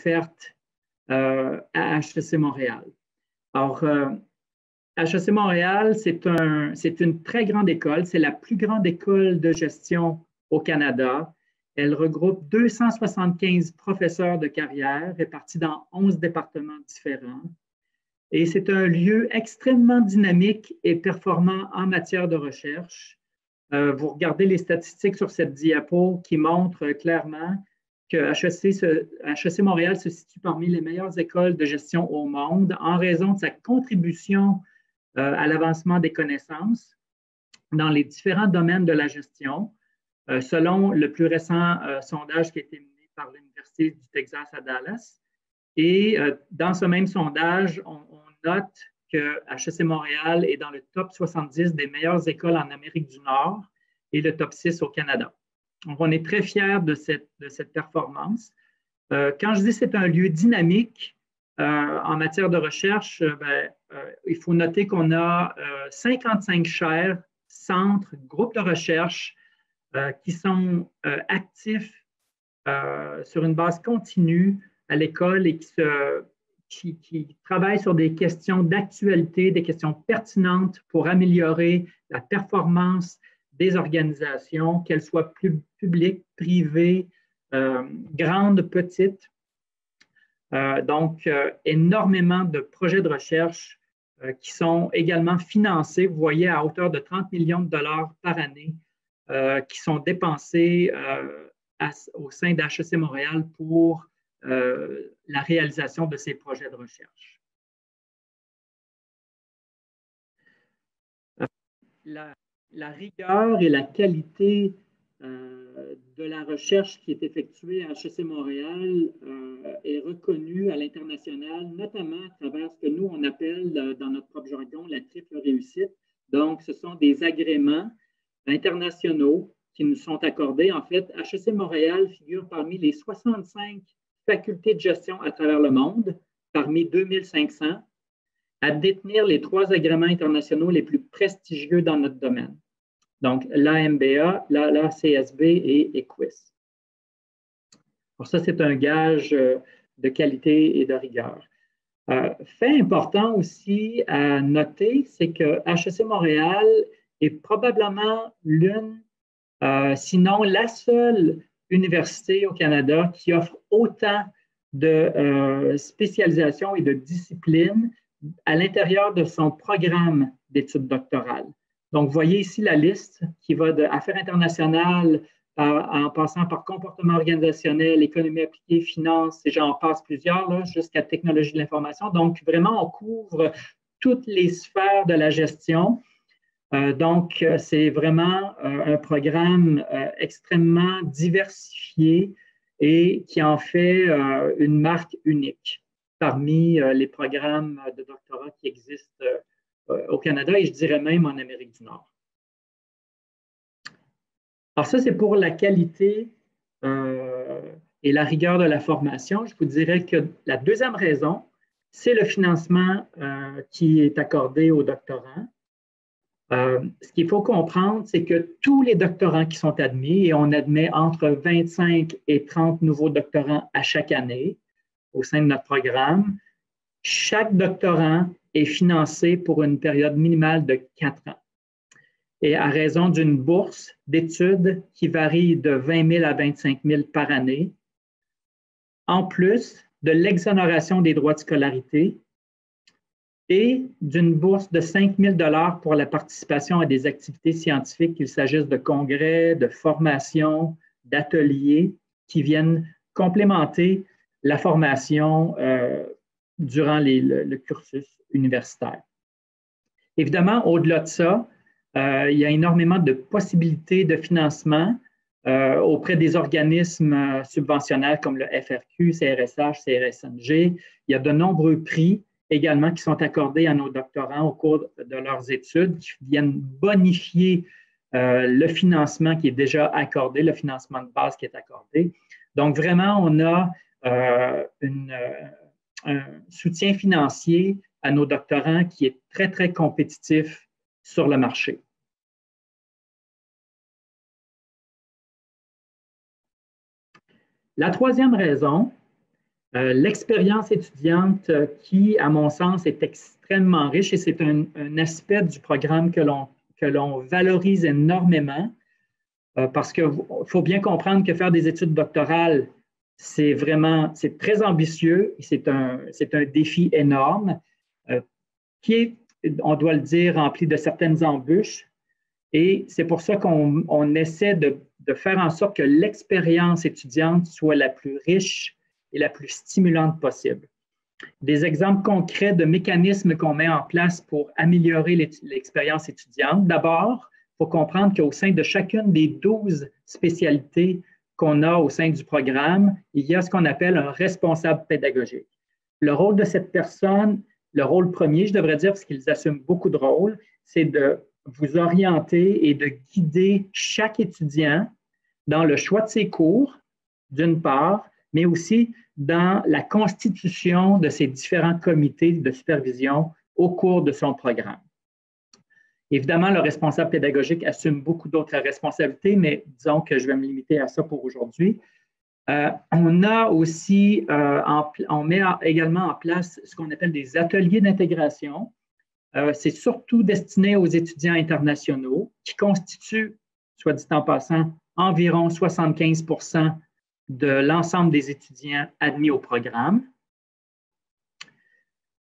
offerte à HEC Montréal. Alors, HEC Montréal, c'est une très grande école. C'est la plus grande école de gestion au Canada. Elle regroupe 275 professeurs de carrière répartis dans 11 départements différents. Et c'est un lieu extrêmement dynamique et performant en matière de recherche. Vous regardez les statistiques sur cette diapo qui montrent clairement que HEC Montréal se situe parmi les meilleures écoles de gestion au monde en raison de sa contribution à l'avancement des connaissances dans les différents domaines de la gestion, selon le plus récent sondage qui a été mené par l'Université du Texas à Dallas. Et dans ce même sondage, on note que HEC Montréal est dans le top 70 des meilleures écoles en Amérique du Nord et le top 6 au Canada. Donc, on est très fiers de cette performance. Quand je dis que c'est un lieu dynamique en matière de recherche, il faut noter qu'on a 55 chaires, centres, groupes de recherche qui sont actifs sur une base continue à l'école et qui travaillent sur des questions d'actualité, des questions pertinentes pour améliorer la performance des organisations, qu'elles soient publiques, privées, grandes, petites. Donc, énormément de projets de recherche qui sont également financés, vous voyez, à hauteur de 30 millions de dollars par année, qui sont dépensés au sein d'HEC Montréal pour la réalisation de ces projets de recherche. La rigueur et la qualité de la recherche qui est effectuée à HEC Montréal est reconnue à l'international, notamment à travers ce que nous, on appelle dans notre propre jargon la triple réussite. Donc, ce sont des agréments internationaux qui nous sont accordés. En fait, HEC Montréal figure parmi les 65 facultés de gestion à travers le monde, parmi 2500, à détenir les 3 agréments internationaux les plus prestigieux dans notre domaine. Donc, l'AMBA, l'ACSB et EQUIS. Pour ça, c'est un gage de qualité et de rigueur. Fait important aussi à noter, c'est que HEC Montréal est probablement l'une, sinon la seule université au Canada qui offre autant de spécialisation et de disciplines à l'intérieur de son programme d'études doctorales. Donc, vous voyez ici la liste qui va de affaires internationales en passant par comportement organisationnel, économie appliquée, finance, et j'en passe plusieurs, jusqu'à technologie de l'information. Donc, vraiment, on couvre toutes les sphères de la gestion. Donc, c'est vraiment un programme extrêmement diversifié et qui en fait une marque unique parmi les programmes de doctorat qui existent au Canada et je dirais même en Amérique du Nord. Alors ça, c'est pour la qualité et la rigueur de la formation. Je vous dirais que la deuxième raison, c'est le financement qui est accordé aux doctorants. Ce qu'il faut comprendre, c'est que tous les doctorants qui sont admis, et on admet entre 25 et 30 nouveaux doctorants à chaque année au sein de notre programme, chaque doctorant est financé pour une période minimale de 4 ans et à raison d'une bourse d'études qui varie de 20 000 à 25 000 par année, en plus de l'exonération des droits de scolarité et d'une bourse de 5 000 $ pour la participation à des activités scientifiques, qu'il s'agisse de congrès, de formations, d'ateliers qui viennent complémenter la formation durant le cursus universitaire. Évidemment, au-delà de ça, il y a énormément de possibilités de financement auprès des organismes subventionnels comme le FRQ, CRSH, CRSNG. Il y a de nombreux prix également qui sont accordés à nos doctorants au cours de leurs études, qui viennent bonifier le financement qui est déjà accordé, le financement de base qui est accordé. Donc, vraiment, on a un soutien financier à nos doctorants qui est très, très compétitif sur le marché. La troisième raison, L'expérience étudiante qui, à mon sens, est extrêmement riche et c'est un aspect du programme que l'on valorise énormément parce qu'il faut bien comprendre que faire des études doctorales, c'est très ambitieux et c'est un défi énorme qui est, on doit le dire, rempli de certaines embûches. Et c'est pour ça qu'on essaie de faire en sorte que l'expérience étudiante soit la plus riche et la plus stimulante possible. Des exemples concrets de mécanismes qu'on met en place pour améliorer l'expérience étudiante. D'abord, il faut comprendre qu'au sein de chacune des 12 spécialités qu'on a au sein du programme, il y a ce qu'on appelle un responsable pédagogique. Le rôle de cette personne, le rôle premier, je devrais dire, parce qu'ils assument beaucoup de rôles, c'est de vous orienter et de guider chaque étudiant dans le choix de ses cours, d'une part, mais aussi dans la constitution de ces différents comités de supervision au cours de son programme. Évidemment, le responsable pédagogique assume beaucoup d'autres responsabilités, mais disons que je vais me limiter à ça pour aujourd'hui. On a aussi, on met également en place ce qu'on appelle des ateliers d'intégration. C'est surtout destiné aux étudiants internationaux qui constituent, soit dit en passant, environ 75% de l'ensemble des étudiants admis au programme.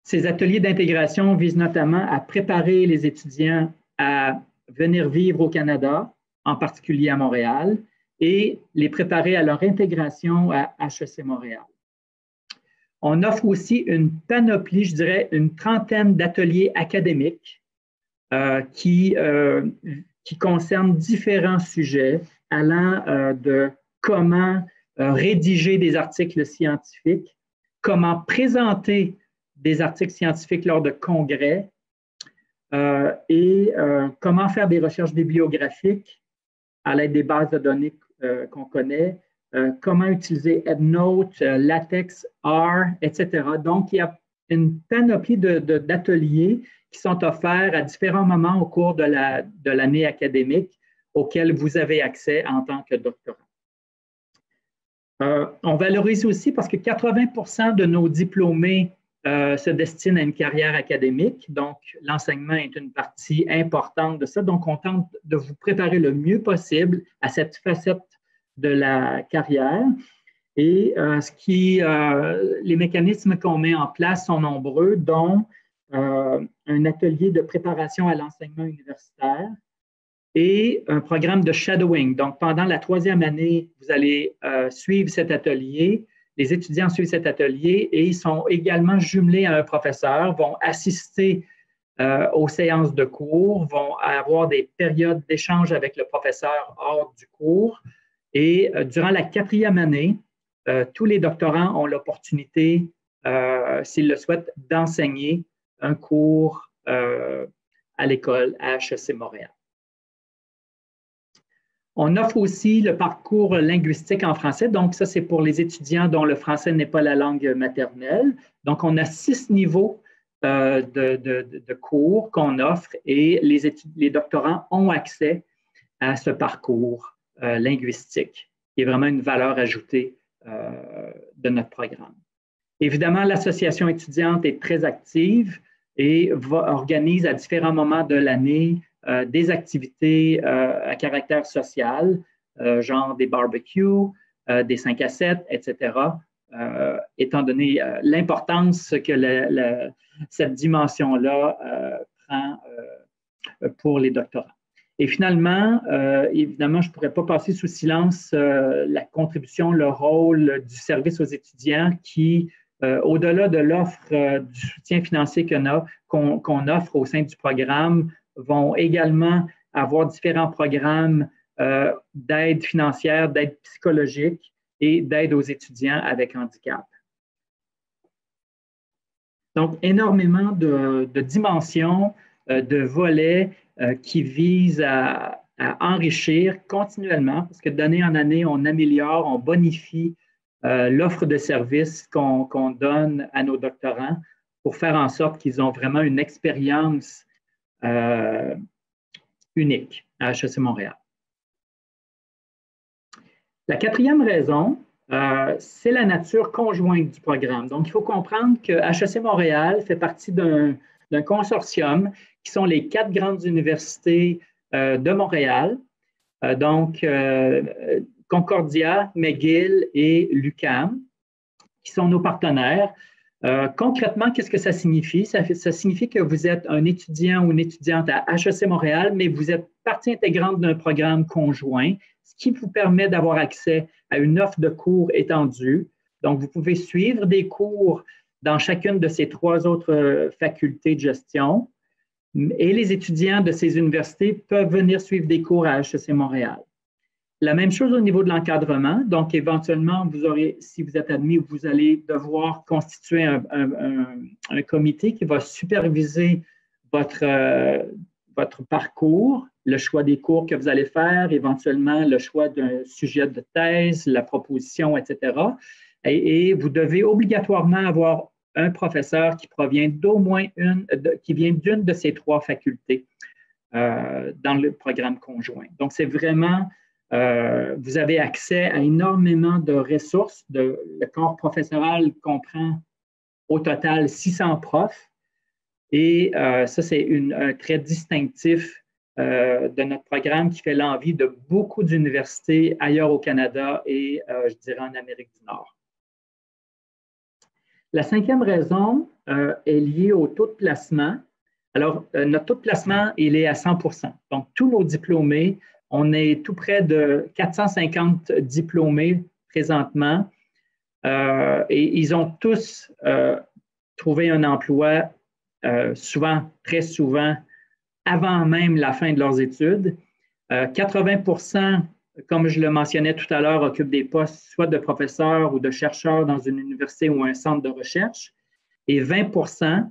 Ces ateliers d'intégration visent notamment à préparer les étudiants à venir vivre au Canada, en particulier à Montréal, et les préparer à leur intégration à HEC Montréal. On offre aussi une panoplie, je dirais une trentaine d'ateliers académiques qui concernent différents sujets allant de comment rédiger des articles scientifiques, comment présenter des articles scientifiques lors de congrès et comment faire des recherches bibliographiques à l'aide des bases de données qu'on connaît, comment utiliser EndNote, LaTeX, R, etc. Donc, il y a une panoplie d'ateliers qui sont offerts à différents moments au cours de l'année académique auxquels vous avez accès en tant que doctorant. On valorise aussi parce que 80% de nos diplômés se destinent à une carrière académique. Donc, l'enseignement est une partie importante de ça. Donc, on tente de vous préparer le mieux possible à cette facette de la carrière. Et les mécanismes qu'on met en place sont nombreux, dont un atelier de préparation à l'enseignement universitaire et un programme de shadowing. Donc, pendant la 3e année, vous allez suivre cet atelier. Les étudiants suivent cet atelier et ils sont également jumelés à un professeur, vont assister aux séances de cours, vont avoir des périodes d'échange avec le professeur hors du cours. Et durant la 4e année, tous les doctorants ont l'opportunité, s'ils le souhaitent, d'enseigner un cours à l'école à HEC Montréal. On offre aussi le parcours linguistique en français. Donc, ça, c'est pour les étudiants dont le français n'est pas la langue maternelle. Donc, on a 6 niveaux de cours qu'on offre et les doctorants ont accès à ce parcours linguistique, qui est vraiment une valeur ajoutée de notre programme. Évidemment, l'association étudiante est très active et organise à différents moments de l'année des activités à caractère social, genre des barbecues, des 5 à 7, etc., étant donné l'importance que cette dimension-là prend pour les doctorants. Et finalement, évidemment, je ne pourrais pas passer sous silence la contribution, le rôle du service aux étudiants qui, au-delà de l'offre du soutien financier qu'on offre au sein du programme, vont également avoir différents programmes d'aide financière, d'aide psychologique et d'aide aux étudiants avec handicap. Donc, énormément de dimensions, de volets qui visent à enrichir continuellement, parce que d'année en année, on améliore, on bonifie l'offre de services qu'on donne à nos doctorants pour faire en sorte qu'ils ont vraiment une expérience unique à HEC Montréal. La 4e raison c'est la nature conjointe du programme. Donc, il faut comprendre que HEC Montréal fait partie d'un consortium qui sont les 4 grandes universités de Montréal. Donc, Concordia, McGill et l'UQAM, qui sont nos partenaires. Concrètement, qu'est-ce que ça signifie? Ça signifie que vous êtes un étudiant ou une étudiante à HEC Montréal, mais vous êtes partie intégrante d'un programme conjoint, ce qui vous permet d'avoir accès à une offre de cours étendue. Donc, vous pouvez suivre des cours dans chacune de ces 3 autres facultés de gestion. Et les étudiants de ces universités peuvent venir suivre des cours à HEC Montréal. La même chose au niveau de l'encadrement. Donc, éventuellement, vous aurez, si vous êtes admis, vous allez devoir constituer un comité qui va superviser votre parcours, le choix des cours que vous allez faire, éventuellement le choix d'un sujet de thèse, la proposition, etc. Et vous devez obligatoirement avoir un professeur qui provient d'au moins qui vient d'une de ces 3 facultés dans le programme conjoint. Donc, c'est vraiment... vous avez accès à énormément de ressources. Le corps professoral comprend au total 600 profs. Et ça, c'est un trait distinctif de notre programme qui fait l'envie de beaucoup d'universités ailleurs au Canada et, je dirais, en Amérique du Nord. La 5e raison est liée au taux de placement. Alors, notre taux de placement, il est à 100%. Donc, tous nos diplômés, on est tout près de 450 diplômés présentement et ils ont tous trouvé un emploi souvent, très souvent, avant même la fin de leurs études. 80%, comme je le mentionnais tout à l'heure, occupent des postes soit de professeurs ou de chercheurs dans une université ou un centre de recherche et 20%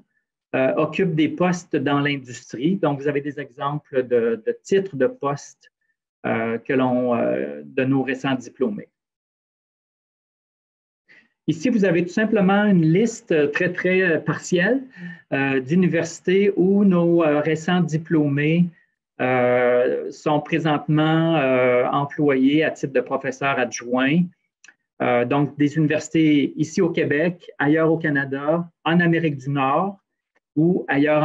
occupent des postes dans l'industrie. Donc, vous avez des exemples de titres de postes de nos récents diplômés. Ici, vous avez tout simplement une liste très, très partielle d'universités où nos récents diplômés sont présentement employés à titre de professeurs adjoints. Donc, des universités ici au Québec, ailleurs au Canada, en Amérique du Nord ou ailleurs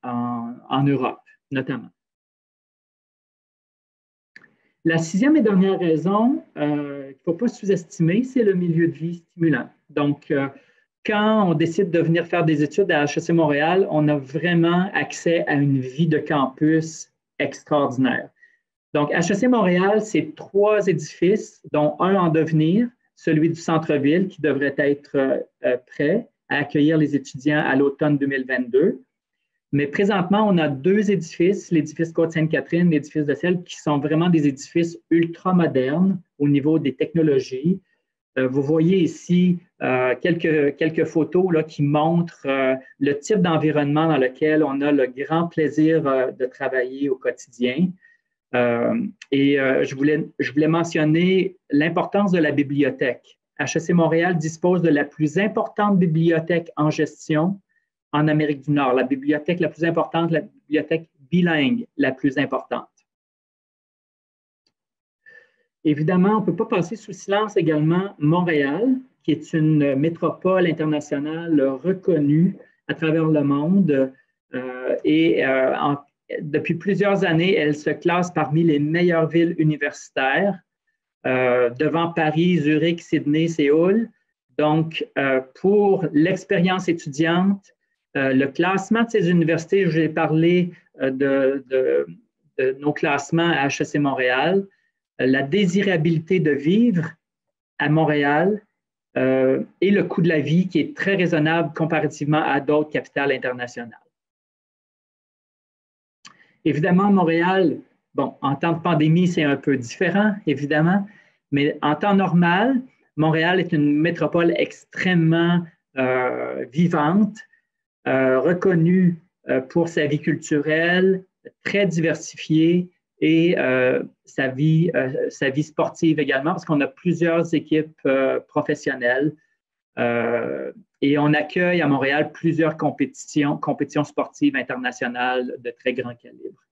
en Europe, notamment. La 6e et dernière raison qu'il ne faut pas sous-estimer, c'est le milieu de vie stimulant. Donc, quand on décide de venir faire des études à HEC Montréal, on a vraiment accès à une vie de campus extraordinaire. Donc, HEC Montréal, c'est 3 édifices, dont un en devenir, celui du centre-ville, qui devrait être prêt à accueillir les étudiants à l'automne 2022. Mais présentement, on a 2 édifices, l'édifice Côte-Sainte-Catherine, l'édifice de Selle, qui sont vraiment des édifices ultra modernes au niveau des technologies. Vous voyez ici quelques photos là, qui montrent le type d'environnement dans lequel on a le grand plaisir de travailler au quotidien. Je voulais mentionner l'importance de la bibliothèque. HEC Montréal dispose de la plus importante bibliothèque en gestion en Amérique du Nord, la bibliothèque la plus importante, la bibliothèque bilingue la plus importante. Évidemment, on ne peut pas passer sous silence également Montréal, qui est une métropole internationale reconnue à travers le monde depuis plusieurs années, elle se classe parmi les meilleures villes universitaires, devant Paris, Zurich, Sydney, Séoul. Donc, pour l'expérience étudiante, le classement de ces universités, j'ai parlé de nos classements à HEC Montréal, la désirabilité de vivre à Montréal et le coût de la vie qui est très raisonnable comparativement à d'autres capitales internationales. Évidemment, Montréal, bon, en temps de pandémie, c'est un peu différent, évidemment, mais en temps normal, Montréal est une métropole extrêmement vivante, reconnue pour sa vie culturelle, très diversifiée et sa vie sportive également, parce qu'on a plusieurs équipes professionnelles et on accueille à Montréal plusieurs compétitions sportives internationales de très grand calibre.